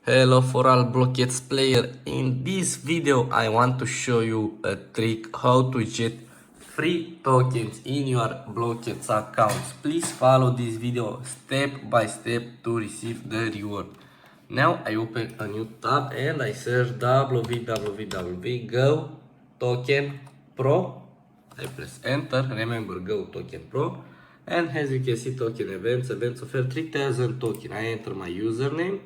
Hello for all Blookets player. In this video I want to show you a trick how to get free tokens in your Blookets accounts. Please follow this video step by step to receive the reward. Now I open a new tab and I search www.go token pro. I press enter. Remember, go token pro. And as you can see, token events offer 3000 token. I enter my username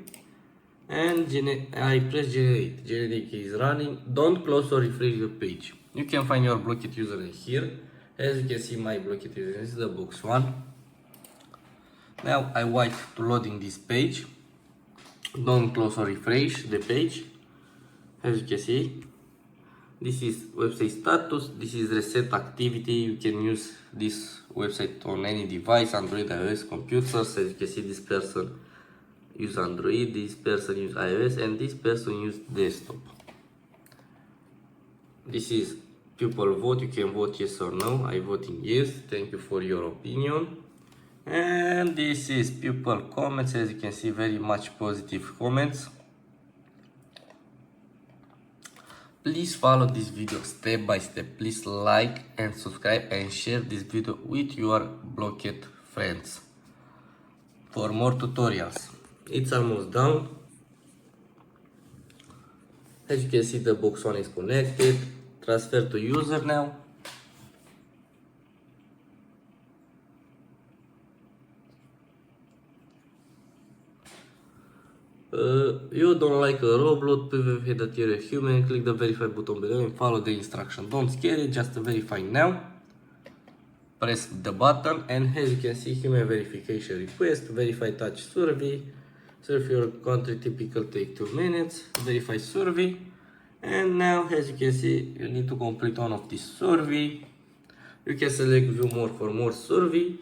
and I press generate. Generate is running. Don't close or refresh the page. You can find your Blooket username here. As you can see, my Blooket username is the box one. Now I wait to loading this page. Don't close or refresh the page. As you can see, this is website status. This is reset activity. You can use this website on any device, Android, iOS, computers. As you can see, this person use Android, this person use iOS, and this person use desktop. This is people vote. You can vote yes or no. I voting yes. Thank you for your opinion. And this is people comments. As you can see, very much positive comments. Please follow this video step by step. Please like and subscribe and share this video with your Blooket friends for more tutorials. It's almost done. As you can see, the box one is connected. Transfer to user now. You don't like a robot, verify that you're a human, click the verify button below and follow the instruction. Don't scare it, just verify now. Press the button and as you can see, human verification request, verify touch survey. Survey your country typical take 2 minutes, verify survey. And now as you can see, you need to complete one of this survey. You can select view more for more survey.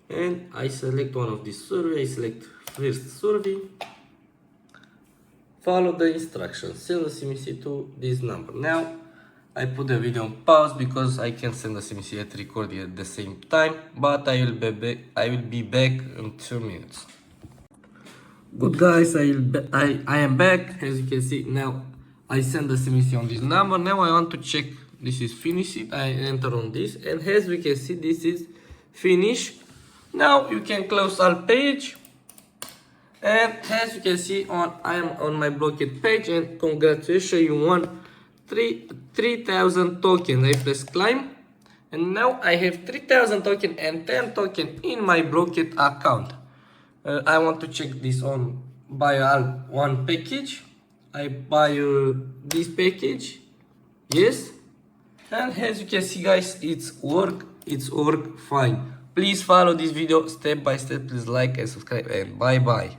And I select one of this survey, I select first survey. Follow the instructions, send the CMC to this number. Now I put the video on pause because I can send the CMC at recording at the same time, but I will be back in 2 minutes. Good guys, I am back. As you can see, now I send the CMC on this number. Now I want to check this is finished. I enter on this and as we can see, this is finished. Now you can close all page. And as you can see, I am on my Blooket page and congratulations, you won 3,000 tokens. I press climb and now I have 3,000 tokens and 10 tokens in my Blooket account. I want to check this on buy all one package. I buy this package, yes, and as you can see guys, it's work fine. Please follow this video step by step. Please like and subscribe and bye bye.